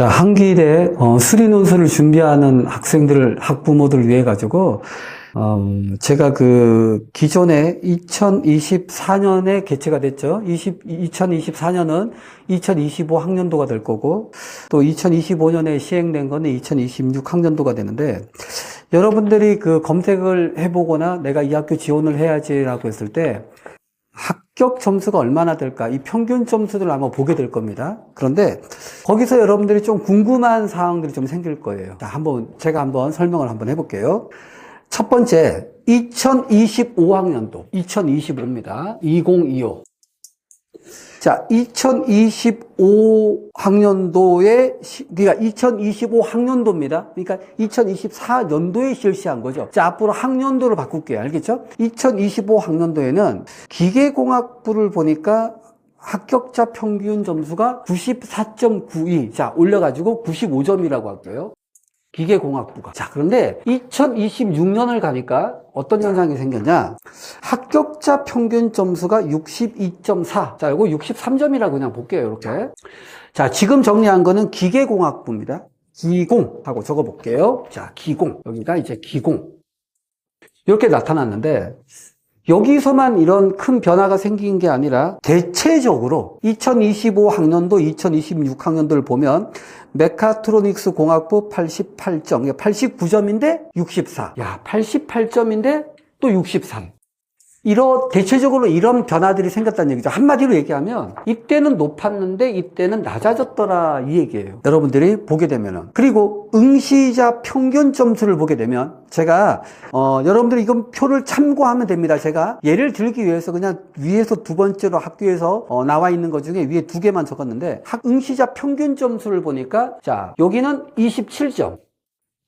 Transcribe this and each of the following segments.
자, 한기대 수리 논술을 준비하는 학생들, 학부모들을 위해 가지고 제가 기존에 2024년에 개최가 됐죠. 2024년은 2025 학년도가 될 거고, 또 2025년에 시행된 거는 2026 학년도가 되는데, 여러분들이 검색을 해보거나 내가 이 학교 지원을 해야지라고 했을 때, 합격 점수가 얼마나 될까? 이 평균 점수들을 아마 보게 될 겁니다. 그런데 거기서 여러분들이 좀 궁금한 사항들이 좀 생길 거예요. 자, 제가 설명을 해볼게요. 첫 번째, 2025학년도, 2025입니다. 2025. 자, 2025학년도에, 그러니까 2025학년도입니다. 그러니까 2024년도에 실시한 거죠. 자, 앞으로 학년도를 바꿀게요. 알겠죠? 2025학년도에는 기계공학부를 보니까 합격자 평균 점수가 94.92. 자, 올려가지고 95점이라고 할게요. 기계공학부가. 자, 그런데 2026년을 가니까 어떤 현상이 생겼냐? 합격자 평균 점수가 62.4. 자, 이거 63점이라고 그냥 볼게요, 이렇게. 자, 지금 정리한 거는 기계공학부입니다. 기공하고 적어 볼게요. 자, 기공. 여기가 이제 기공. 이렇게 나타났는데, 여기서만 이런 큰 변화가 생긴 게 아니라 대체적으로 2025학년도, 2026학년도를 보면 메카트로닉스 공학부 88점, 89점인데 64. 야, 88점인데 또 63. 대체적으로 이런 변화들이 생겼다는 얘기죠. 한마디로 얘기하면 이때는 높았는데 이때는 낮아졌더라 이 얘기예요. 여러분들이 보게 되면은. 그리고 응시자 평균 점수를 보게 되면 제가 여러분들이 이건 표를 참고하면 됩니다. 제가 예를 들기 위해서 그냥 위에서 두 번째로 학교에서 나와 있는 것 중에 위에 두 개만 적었는데 응시자 평균 점수를 보니까 자, 여기는 27점.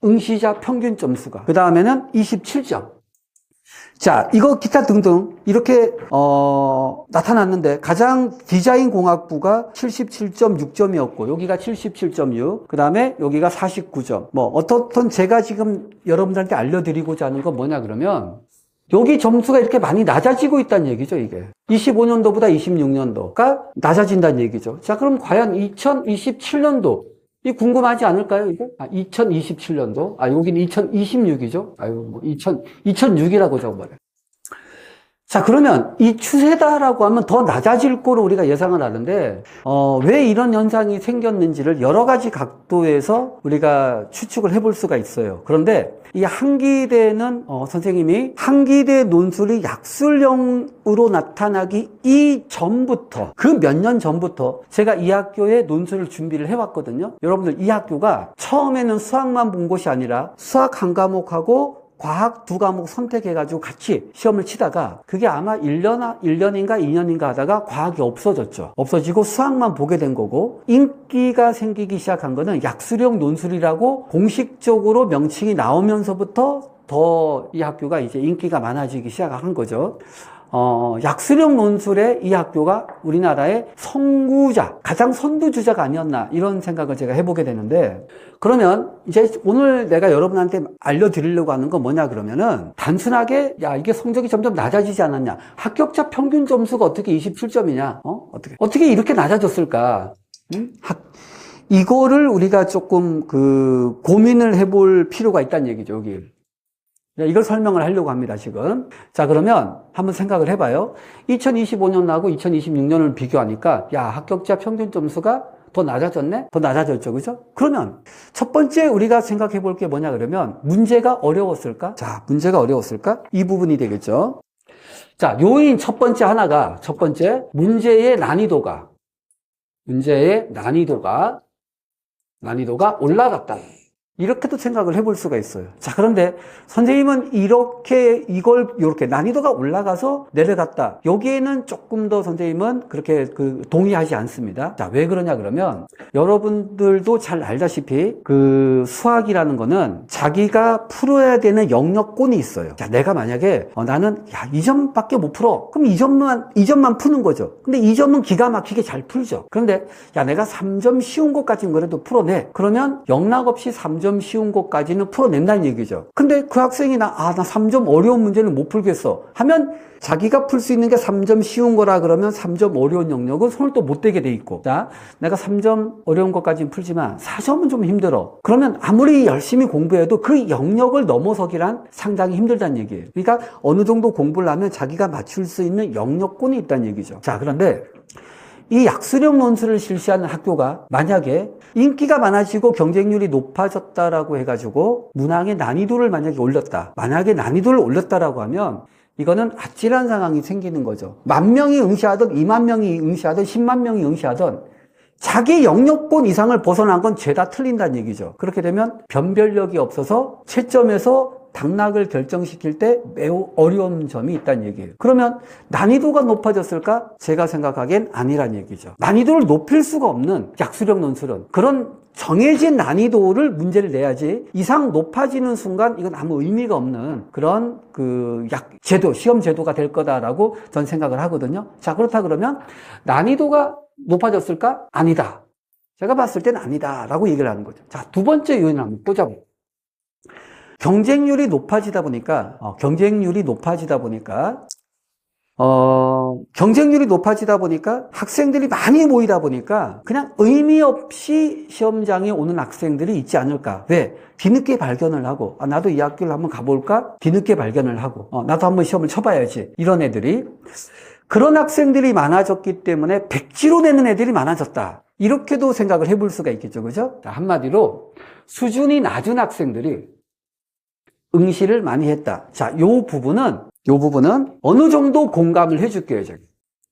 응시자 평균 점수가. 그 다음에는 27점. 자, 이거 기타 등등 이렇게 나타났는데 가장 디자인 공학부가 77.6점이었고 여기가 77.6, 그 다음에 여기가 49점. 어떻든 제가 지금 여러분들한테 알려드리고자 하는 건 뭐냐 그러면 여기 점수가 이렇게 많이 낮아지고 있다는 얘기죠, 이게. 25년도보다 26년도가 낮아진다는 얘기죠. 자, 그럼 과연 2027년도 이 궁금하지 않을까요, 이거? 2027년도. 여긴 2026이죠? 2006이라고 적어버려요. 자, 그러면 이 추세다라고 하면 더 낮아질 거로 우리가 예상을 하는데, 왜 이런 현상이 생겼는지를 여러 가지 각도에서 우리가 추측을 해볼 수가 있어요. 그런데 이 한기대는, 선생님이 한기대 논술이 약술형으로 나타나기 이전부터, 그 몇 년 전부터 제가 이 학교에 논술을 준비를 해왔거든요. 여러분들 이 학교가 처음에는 수학만 본 것이 아니라 수학 한 과목하고 과학 두 과목 선택해가지고 같이 시험을 치다가 그게 아마 1년인가 2년인가 하다가 과학이 없어졌죠. 없어지고 수학만 보게 된 거고 인기가 생기기 시작한 거는 약술형 논술이라고 공식적으로 명칭이 나오면서부터 더 이 학교가 이제 인기가 많아지기 시작한 거죠. 약술형 논술의 이 학교가 우리나라의 선구자, 가장 선두주자가 아니었나 이런 생각을 제가 해보게 되는데 그러면 이제 오늘 내가 여러분한테 알려드리려고 하는 건 뭐냐 그러면은 단순하게 야 이게 성적이 점점 낮아지지 않았냐 합격자 평균 점수가 어떻게 27점이냐 어떻게 이렇게 낮아졌을까 이거를 우리가 조금 고민을 해볼 필요가 있다는 얘기죠 여기. 이걸 설명을 하려고 합니다, 지금. 자, 그러면 한번 생각을 해봐요. 2025년하고 2026년을 비교하니까, 야, 합격자 평균 점수가 더 낮아졌네? 더 낮아졌죠, 그죠? 그러면 첫 번째 우리가 생각해 볼 게 뭐냐 그러면 문제가 어려웠을까? 자, 문제가 어려웠을까? 이 부분이 되겠죠. 자, 요인 첫 번째 문제의 난이도가 올라갔다. 이렇게도 생각을 해볼 수가 있어요. 자, 그런데 선생님은 이렇게 난이도가 올라가서 내려갔다. 여기에는 조금 더 선생님은 그렇게 동의하지 않습니다. 자, 왜 그러냐 그러면 여러분들도 잘 알다시피 수학이라는 거는 자기가 풀어야 되는 영역권이 있어요. 자, 내가 만약에 나는 이 점밖에 못 풀어. 그럼 이 점만 푸는 거죠. 근데 이 점은 기가 막히게 잘 풀죠. 그런데 내가 3점 쉬운 것까지는 그래도 풀어내. 그러면 영락없이 3점 3점 쉬운 것까지는 풀어낸다는 얘기죠. 근데 그 학생이 나 3점 어려운 문제는 못 풀겠어 하면 자기가 풀 수 있는 게 3점 쉬운 거라 그러면 3점 어려운 영역은 손을 또 못 대게 돼 있고, 자, 내가 3점 어려운 것까지는 풀지만 4점은 좀 힘들어. 그러면 아무리 열심히 공부해도 그 영역을 넘어서기란 상당히 힘들다는 얘기예요. 그러니까 어느 정도 공부를 하면 자기가 맞출 수 있는 영역권이 있다는 얘기죠. 자, 그런데 이 약수령 논술을 실시하는 학교가 만약에 인기가 많아지고 경쟁률이 높아졌다라고 해가지고 문항의 난이도를 만약에 올렸다. 만약에 난이도를 올렸다라고 하면 이거는 아찔한 상황이 생기는 거죠. 10,000명이 응시하든 20,000명이 응시하든 10만 명이 응시하든 자기 영역권 이상을 벗어난 건 죄다 틀린다는 얘기죠. 그렇게 되면 변별력이 없어서 채점에서 당락을 결정시킬 때 매우 어려운 점이 있다는 얘기예요. 그러면 난이도가 높아졌을까? 제가 생각하기엔 아니란 얘기죠. 난이도를 높일 수가 없는 약수령 논술은 그런 정해진 난이도를 문제를 내야지 이상 높아지는 순간 이건 아무 의미가 없는 그런 제도, 시험 제도가 될 거다라고 전 생각을 하거든요. 자, 그렇다 그러면 난이도가 높아졌을까? 아니다. 제가 봤을 때는 아니다라고 얘기를 하는 거죠. 자, 두 번째 요인을 한번 보자고요. 경쟁률이 높아지다 보니까 학생들이 많이 모이다 보니까 그냥 의미 없이 시험장에 오는 학생들이 있지 않을까. 왜? 뒤늦게 발견을 하고, 나도 이 학교를 한번 가볼까? 뒤늦게 발견을 하고, 나도 한번 시험을 쳐봐야지. 이런 애들이. 그런 학생들이 많아졌기 때문에 백지로 내는 애들이 많아졌다. 이렇게도 생각을 해볼 수가 있겠죠. 그죠? 한마디로 수준이 낮은 학생들이 응시를 많이 했다. 자, 요 부분은 어느 정도 공감을 해줄게요, 저기.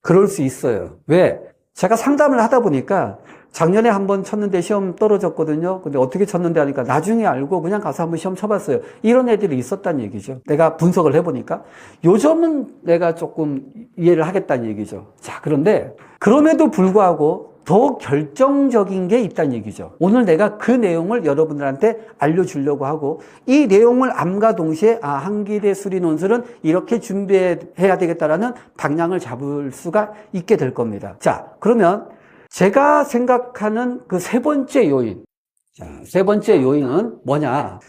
그럴 수 있어요. 왜? 제가 상담을 하다 보니까 작년에 한번 쳤는데 시험 떨어졌거든요. 근데 어떻게 쳤는데 하니까 나중에 알고 그냥 가서 한번 시험 쳐봤어요. 이런 애들이 있었다는 얘기죠. 내가 분석을 해보니까. 요 점은 내가 조금 이해를 하겠다는 얘기죠. 자, 그런데 그럼에도 불구하고 더 결정적인 게 있다는 얘기죠. 오늘 내가 그 내용을 여러분들한테 알려주려고 하고 이 내용을 암과 동시에 한기대 수리논술은 이렇게 준비해야 되겠다라는 방향을 잡을 수가 있게 될 겁니다. 자, 그러면 제가 생각하는 그 세 번째 요인. 자, 세 번째 요인은 뭐냐?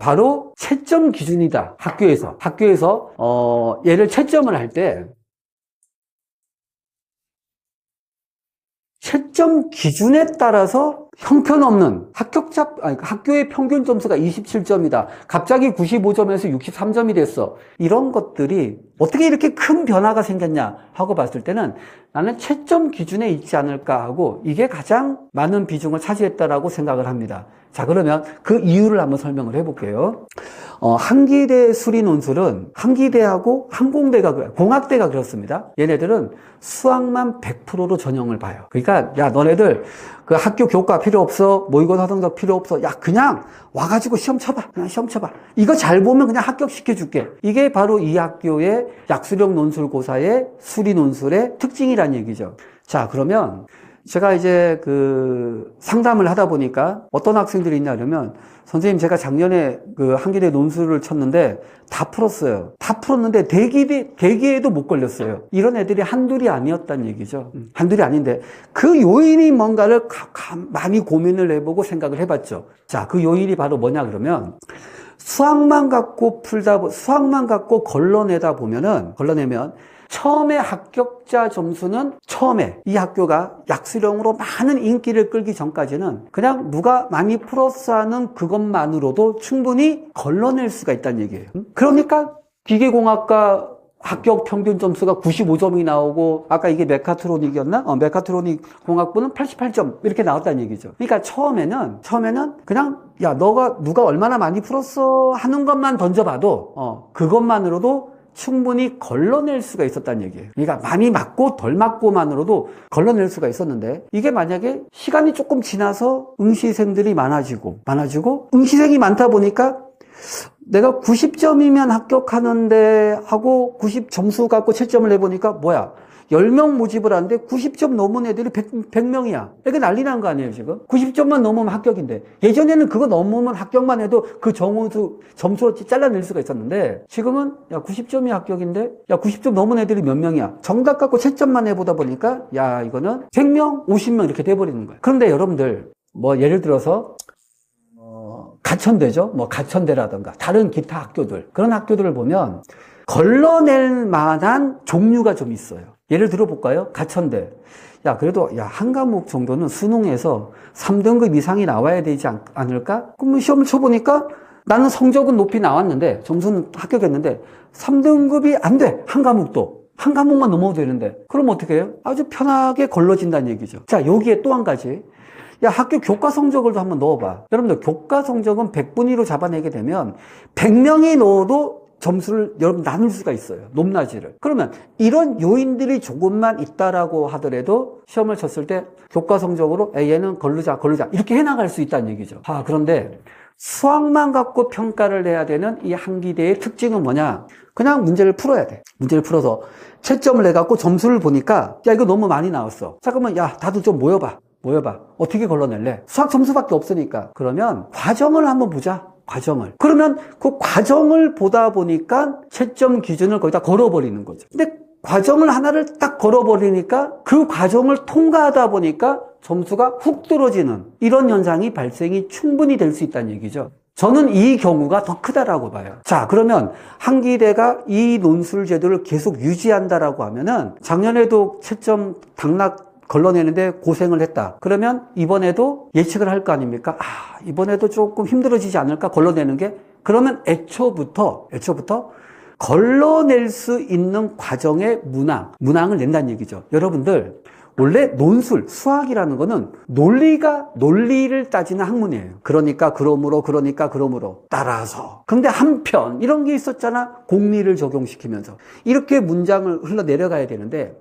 바로 채점 기준이다. 학교에서 얘를 채점을 할 때 채점 기준에 따라서 형편없는 학교의 평균 점수가 27점이다. 갑자기 95점에서 63점이 됐어. 이런 것들이 어떻게 이렇게 큰 변화가 생겼냐 하고 봤을 때는 나는 채점 기준에 있지 않을까 하고 이게 가장 많은 비중을 차지했다라고 생각을 합니다. 자, 그러면 그 이유를 한번 설명을 해볼게요. 한기대 수리논술은 한기대하고 항공대가 공학대가 그렇습니다. 얘네들은 수학만 100%로 전형을 봐요. 그러니까 야, 너네들 그 학교 교과 필요 없어, 모의고사 성적 필요 없어. 야, 그냥 와가지고 시험 쳐봐. 그냥 시험 쳐봐. 이거 잘 보면 그냥 합격시켜줄게. 이게 바로 이 학교의 약수령 논술고사의 수리논술의 특징이란 얘기죠. 자, 그러면 제가 이제 상담을 하다 보니까 어떤 학생들이 있냐 그러면 선생님 제가 작년에 한기대 논술을 쳤는데 다 풀었어요. 다 풀었는데 대기에도 못 걸렸어요. 이런 애들이 한둘이 아니었다는 얘기죠. 한둘이 아닌데 그 요인이 뭔가를 많이 고민을 해보고 생각을 해봤죠. 자, 그 요인이 바로 뭐냐 그러면 수학만 갖고 걸러내면 처음에 합격자 점수는 처음에 이 학교가 약수령으로 많은 인기를 끌기 전까지는 그냥 누가 많이 풀었어 하는 그것만으로도 충분히 걸러낼 수가 있다는 얘기예요. 그러니까 기계공학과 합격 평균 점수가 95점이 나오고 아까 이게 메카트로닉이었나? 메카트로닉 공학부는 88점 이렇게 나왔다는 얘기죠. 그러니까 처음에는 그냥 야 누가 얼마나 많이 풀었어 하는 것만 던져봐도 그것만으로도 충분히 걸러낼 수가 있었다는 얘기예요. 그러니까 많이 맞고 덜 맞고만으로도 걸러낼 수가 있었는데 이게 만약에 시간이 조금 지나서 응시생들이 많아지고 응시생이 많다 보니까 내가 90점이면 합격하는데 하고 90 점수 갖고 채점을 해보니까 뭐야 10명 모집을 하는데 90점 넘은 애들이 100명이야. 이게 난리 난 거 아니에요, 지금? 90점만 넘으면 합격인데. 예전에는 그거 넘으면 합격만 해도 그 점수로 잘라낼 수가 있었는데, 지금은, 야, 90점이 합격인데, 야, 90점 넘은 애들이 몇 명이야. 정답 갖고 채점만 해보다 보니까, 야, 이거는 100명, 50명 이렇게 돼버리는 거야. 그런데 여러분들, 예를 들어서, 가천대죠. 뭐 가천대라든가 다른 기타 학교들, 그런 학교들을 보면 걸러낼 만한 종류가 좀 있어요. 예를 들어볼까요? 가천대. 야, 그래도, 야, 한 과목 정도는 수능에서 3등급 이상이 나와야 되지 않을까? 그럼 시험을 쳐보니까 나는 성적은 높이 나왔는데, 점수는 합격했는데, 3등급이 안 돼. 한 과목도. 한 과목만 넘어도 되는데. 그럼 어떻게 해요? 아주 편하게 걸러진다는 얘기죠. 자, 여기에 또 한 가지. 야, 학교 교과 성적을 한번 넣어봐. 여러분들, 교과 성적은 100분위로 잡아내게 되면 100명이 넣어도 점수를 여러분 나눌 수가 있어요. 높낮이를. 그러면 이런 요인들이 조금만 있다라고 하더라도 시험을 쳤을 때 교과 성적으로 얘는 걸르자 이렇게 해나갈 수 있다는 얘기죠. 그런데 수학만 갖고 평가를 해야 되는 이 한기대의 특징은 뭐냐? 그냥 문제를 풀어야 돼. 문제를 풀어서 채점을 내갖고 점수를 보니까 야, 이거 너무 많이 나왔어. 잠깐만, 야, 다들 좀 모여봐. 어떻게 걸러낼래? 수학 점수밖에 없으니까. 그러면 과정을 한번 보자. 과정을. 그러면 그 과정을 보다 보니까 채점 기준을 거기다 걸어버리는 거죠. 근데 과정을 하나를 딱 걸어버리니까 그 과정을 통과하다 보니까 점수가 훅 떨어지는 이런 현상이 발생이 충분히 될 수 있다는 얘기죠. 저는 이 경우가 더 크다라고 봐요. 자, 그러면 한기대가 이 논술 제도를 계속 유지한다라고 하면은 작년에도 채점 당락 걸러내는데 고생을 했다. 그러면 이번에도 예측을 할 거 아닙니까? 이번에도 조금 힘들어지지 않을까? 걸러내는 게? 그러면 애초부터 걸러낼 수 있는 과정의 문항을 낸다는 얘기죠. 여러분들, 원래 논술, 수학이라는 거는 논리를 따지는 학문이에요. 그러니까 그러므로 따라서. 근데 한편 이런 게 있었잖아. 공리를 적용시키면서 이렇게 문장을 흘러내려가야 되는데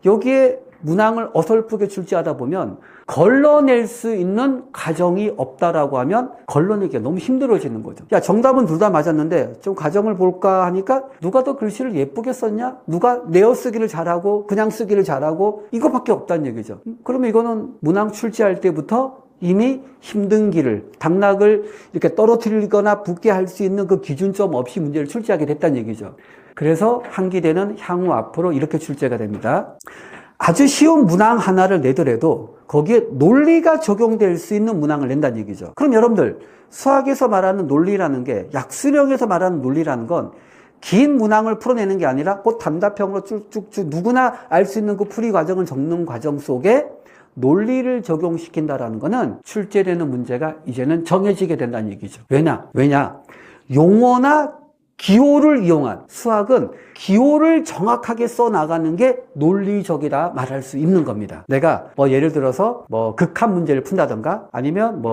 여기에 문항을 어설프게 출제하다 보면 걸러낼 수 있는 과정이 없다라고 하면 걸러내기가 너무 힘들어지는 거죠. 야, 정답은 둘 다 맞았는데 좀 과정을 볼까 하니까 누가 더 글씨를 예쁘게 썼냐? 누가 내어 쓰기를 잘하고 그냥 쓰기를 잘하고 이거밖에 없다는 얘기죠. 그러면 이거는 문항 출제할 때부터 이미 힘든 길을, 당락을 이렇게 떨어뜨리거나 붙게 할 수 있는 그 기준점 없이 문제를 출제하게 됐다는 얘기죠. 그래서 한기대는 향후 앞으로 이렇게 출제가 됩니다. 아주 쉬운 문항 하나를 내더라도 거기에 논리가 적용될 수 있는 문항을 낸다는 얘기죠. 그럼 여러분들, 수학에서 말하는 논리라는 게, 약수령에서 말하는 논리라는 건 긴 문항을 풀어내는 게 아니라 곧 단답형으로 쭉쭉쭉 누구나 알 수 있는 그 풀이 과정을 적는 과정 속에 논리를 적용시킨다라는 거는 출제되는 문제가 이제는 정해지게 된다는 얘기죠. 왜냐? 용어나 기호를 이용한 수학은 기호를 정확하게 써나가는 게 논리적이다 말할 수 있는 겁니다. 내가 예를 들어서 극한 문제를 푼다던가 아니면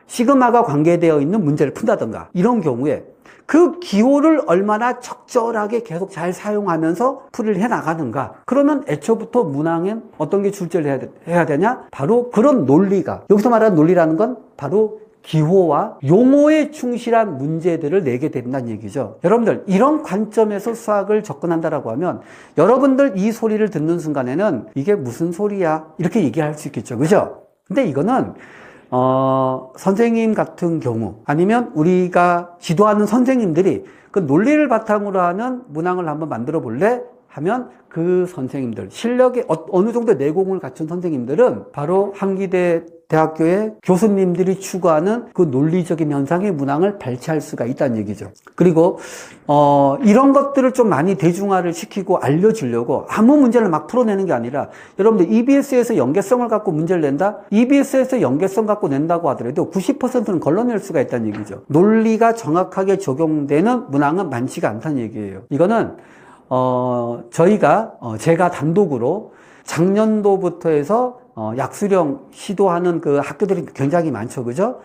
시그마가 관계되어 있는 문제를 푼다던가 이런 경우에 그 기호를 얼마나 적절하게 계속 잘 사용하면서 풀이를 해나가는가. 그러면 애초부터 문항엔 어떤 게 출제를 해야 되냐? 바로 그런 논리가, 여기서 말하는 논리라는 건 바로 기호와 용어에 충실한 문제들을 내게 된다는 얘기죠. 여러분들, 이런 관점에서 수학을 접근한다라고 하면 여러분들 이 소리를 듣는 순간에는 이게 무슨 소리야? 이렇게 얘기할 수 있겠죠. 그죠? 근데 이거는 선생님 같은 경우 아니면 우리가 지도하는 선생님들이 그 논리를 바탕으로 하는 문항을 한번 만들어 볼래? 하면 그 선생님들, 실력이 어느 정도 내공을 갖춘 선생님들은 바로 한기대 대학교의 교수님들이 추구하는 그 논리적인 현상의 문항을 발췌할 수가 있다는 얘기죠. 그리고 이런 것들을 좀 많이 대중화를 시키고 알려주려고 아무 문제를 막 풀어내는 게 아니라 여러분들 EBS에서 연계성을 갖고 문제를 낸다? EBS에서 연계성 갖고 낸다고 하더라도 90%는 걸러낼 수가 있다는 얘기죠. 논리가 정확하게 적용되는 문항은 많지가 않다는 얘기예요. 이거는 제가 단독으로 작년도부터 해서 약수령 시도하는 그 학교들이 굉장히 많죠. 그죠?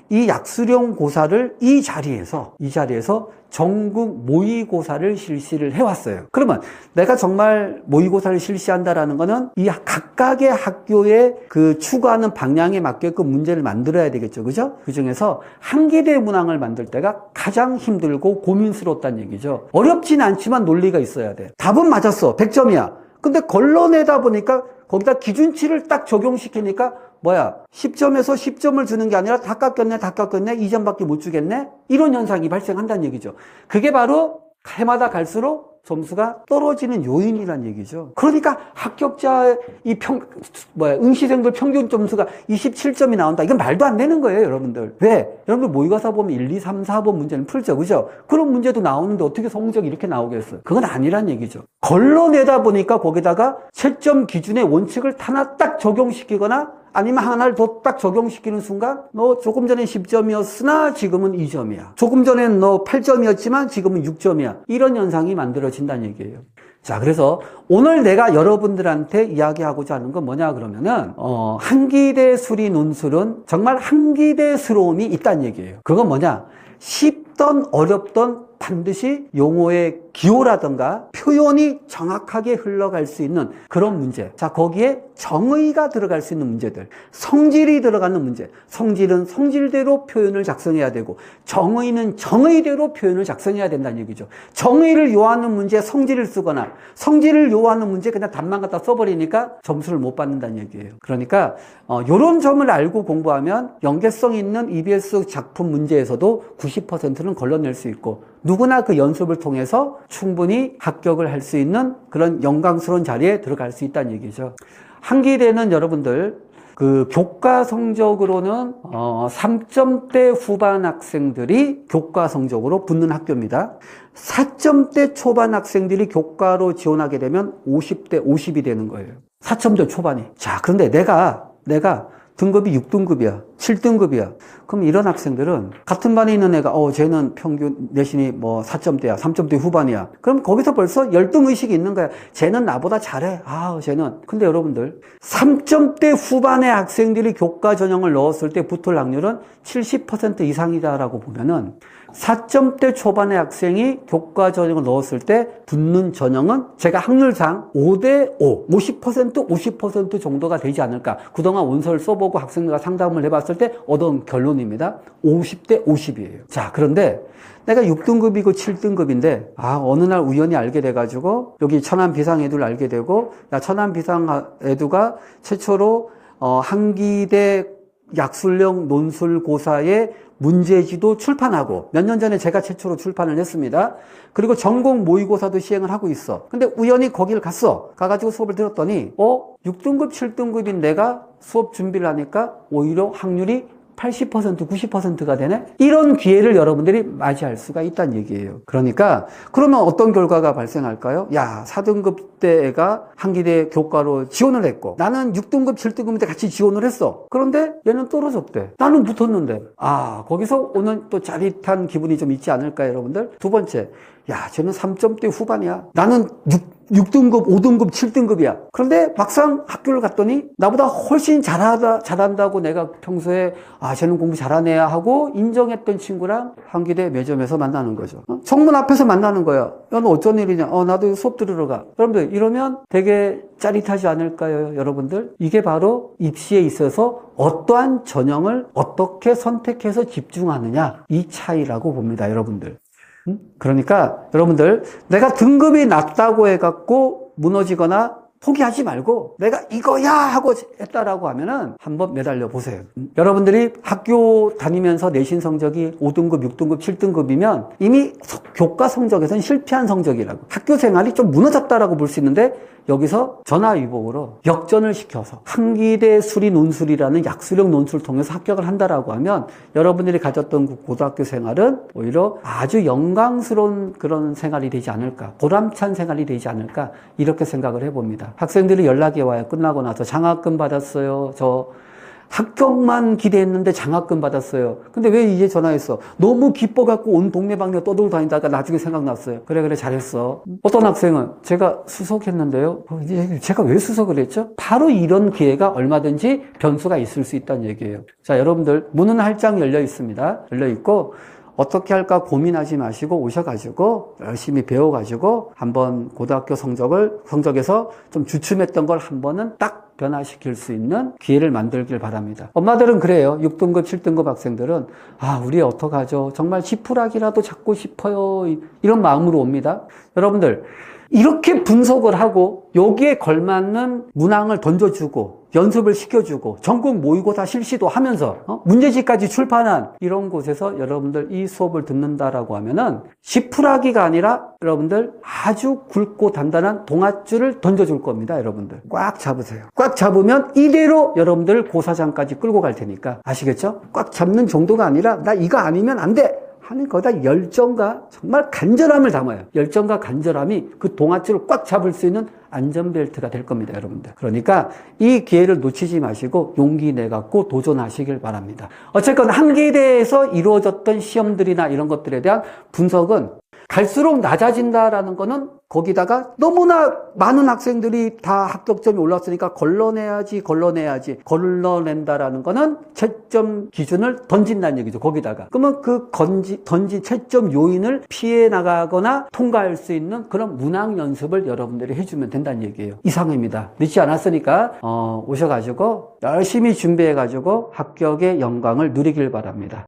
이 약수령 고사를 이 자리에서 전국 모의고사를 실시를 해왔어요. 그러면 내가 정말 모의고사를 실시한다라는 거는 이 각각의 학교의 그 추구하는 방향에 맞게끔 문제를 만들어야 되겠죠. 그죠? 그 중에서 한기대 문항을 만들 때가 가장 힘들고 고민스러웠다는 얘기죠. 어렵진 않지만 논리가 있어야 돼. 답은 맞았어. 100점이야. 근데 걸러내다 보니까 거기다 기준치를 딱 적용시키니까 10점에서 10점을 주는 게 아니라 다 깎였네 2점밖에 못 주겠네? 이런 현상이 발생한다는 얘기죠. 그게 바로 해마다 갈수록 점수가 떨어지는 요인이란 얘기죠. 그러니까 합격자의 응시생들 평균 점수가 27점이 나온다. 이건 말도 안 되는 거예요, 여러분들. 왜? 여러분들 모의고사 보면 1, 2, 3, 4번 문제는 풀죠, 그죠? 그런 문제도 나오는데 어떻게 성적이 이렇게 나오겠어요? 그건 아니란 얘기죠. 걸러내다 보니까 거기다가 채점 기준의 원칙을 하나 딱 적용시키거나 아니면 하나를 더 딱 적용시키는 순간 너 조금 전에 10점이었으나 지금은 2점이야. 조금 전엔 너 8점이었지만 지금은 6점이야. 이런 현상이 만들어진다는 얘기예요. 자, 그래서 오늘 내가 여러분들한테 이야기하고자 하는 건 뭐냐 그러면은 한기대 수리 논술은 정말 한기대스러움이 있다는 얘기예요. 그건 뭐냐? 쉽던 어렵던 반드시 용어의 기호라든가 표현이 정확하게 흘러갈 수 있는 그런 문제. 자, 거기에 정의가 들어갈 수 있는 문제들. 성질이 들어가는 문제. 성질은 성질대로 표현을 작성해야 되고 정의는 정의대로 표현을 작성해야 된다는 얘기죠. 정의를 요하는 문제에 성질을 쓰거나 성질을 요하는 문제에 그냥 답만 갖다 써버리니까 점수를 못 받는다는 얘기예요. 그러니까 이런 점을 알고 공부하면 연계성 있는 EBS 작품 문제에서도 90%는 걸러낼 수 있고 누구나 그 연습을 통해서 충분히 합격을 할 수 있는 그런 영광스러운 자리에 들어갈 수 있다는 얘기죠. 한기대는 여러분들 그 교과 성적으로는 3점대 후반 학생들이 교과 성적으로 붙는 학교입니다. 4점대 초반 학생들이 교과로 지원하게 되면 50대 50이 되는 거예요. 4점대 초반이. 자, 그런데 내가 등급이 6등급이야. 7등급이야. 그럼 이런 학생들은 같은 반에 있는 애가 쟤는 평균 내신이 4점대야. 3점대 후반이야. 그럼 거기서 벌써 10등 의식이 있는 거야. 쟤는 나보다 잘해. 쟤는. 근데 여러분들 3점대 후반의 학생들이 교과 전형을 넣었을 때 붙을 확률은 70% 이상이다라고 보면은 4점대 초반의 학생이 교과 전형을 넣었을 때 붙는 전형은 제가 확률상 5대5, 50% 정도가 되지 않을까. 그동안 원서를 써보고 학생들과 상담을 해봤을 때 얻은 결론입니다. 50대 50이에요. 자, 그런데 내가 6등급이고 7등급인데 어느 날 우연히 알게 돼가지고 여기 천안 비상에두를 알게 되고 천안 비상에두가 최초로 한기대 약술형 논술고사의 문제지도 출판하고 몇 년 전에 제가 최초로 출판을 했습니다. 그리고 전공 모의고사도 시행을 하고 있어. 근데 우연히 거기를 갔어. 가가지고 수업을 들었더니 6등급, 7등급인 내가 수업 준비를 하니까 오히려 확률이 80%, 90%가 되네? 이런 기회를 여러분들이 맞이할 수가 있다는 얘기예요. 그러니까 그러면 어떤 결과가 발생할까요? 4등급 때 애가 한기대 교과로 지원을 했고 나는 6등급, 7등급 때 같이 지원을 했어. 그런데 얘는 떨어졌대. 나는 붙었는데. 거기서 오는 또 짜릿한 기분이 좀 있지 않을까요, 여러분들? 두 번째, 쟤는 3점대 후반이야. 나는 6등급, 5등급, 7등급이야. 그런데 막상 학교를 갔더니 나보다 훨씬 잘한다고 내가 평소에 쟤는 공부 잘하네 하고 인정했던 친구랑 한기대 매점에서 만나는 거죠. 정문 앞에서 만나는 거야. 너 어쩐 일이냐? 나도 수업 들으러 가. 여러분들 이러면 되게 짜릿하지 않을까요, 여러분들? 이게 바로 입시에 있어서 어떠한 전형을 어떻게 선택해서 집중하느냐 이 차이라고 봅니다, 여러분들. 그러니까 여러분들 내가 등급이 낮다고 해갖고 무너지거나 포기하지 말고 내가 이거야 하고 했다라고 하면은 한번 매달려 보세요. 여러분들이 학교 다니면서 내신 성적이 5등급, 6등급, 7등급이면 이미 교과 성적에서는 실패한 성적이라고. 학교 생활이 좀 무너졌다라고 볼 수 있는데 여기서 전화위복으로 역전을 시켜서 한기대 수리 논술이라는 약술형 논술을 통해서 합격을 한다라고 하면 여러분들이 가졌던 그 고등학교 생활은 오히려 아주 영광스러운 그런 생활이 되지 않을까, 보람찬 생활이 되지 않을까 이렇게 생각을 해봅니다. 학생들이 연락이 와요. 끝나고 나서 장학금 받았어요. 저 합격만 기대했는데 장학금 받았어요. 근데 왜 이제 전화했어? 너무 기뻐갖고 온 동네방네 떠돌고 다니다가 나중에 생각났어요. 그래 잘했어. 어떤 학생은 제가 수석했는데요. 제가 왜 수석을 했죠? 바로 이런 기회가 얼마든지 변수가 있을 수 있다는 얘기예요. 자, 여러분들 문은 활짝 열려 있습니다. 열려 있고 어떻게 할까 고민하지 마시고 오셔가지고 열심히 배워가지고 한번 고등학교 성적에서 좀 주춤했던 걸 한 번은 딱 변화시킬 수 있는 기회를 만들길 바랍니다. 엄마들은 그래요. 6등급, 7등급 학생들은 우리 어떡하죠? 정말 지푸라기라도 잡고 싶어요. 이런 마음으로 옵니다. 여러분들 이렇게 분석을 하고 여기에 걸맞는 문항을 던져주고 연습을 시켜주고 전국 모의고사 실시도 하면서 문제집까지 출판한 이런 곳에서 여러분들 이 수업을 듣는다라고 하면은 지푸라기가 아니라 여러분들 아주 굵고 단단한 동아줄을 던져줄 겁니다. 여러분들 꽉 잡으세요. 꽉 잡으면 이대로 여러분들 고사장까지 끌고 갈 테니까 아시겠죠? 꽉 잡는 정도가 아니라 나 이거 아니면 안 돼 하는 거다 열정과 정말 간절함을 담아요. 열정과 간절함이 그 동아줄을 꽉 잡을 수 있는 안전벨트가 될 겁니다, 여러분들. 그러니까 이 기회를 놓치지 마시고 용기 내갖고 도전하시길 바랍니다. 어쨌건 한기대에서 이루어졌던 시험들이나 이런 것들에 대한 분석은 갈수록 낮아진다라는 거는 거기다가 너무나 많은 학생들이 다 합격점이 올랐으니까 걸러낸다라는 거는 채점 기준을 던진다는 얘기죠. 거기다가. 그러면 그 던진 채점 요인을 피해 나가거나 통과할 수 있는 그런 문항 연습을 여러분들이 해주면 된다는 얘기예요. 이상입니다. 늦지 않았으니까 오셔가지고 열심히 준비해가지고 합격의 영광을 누리길 바랍니다.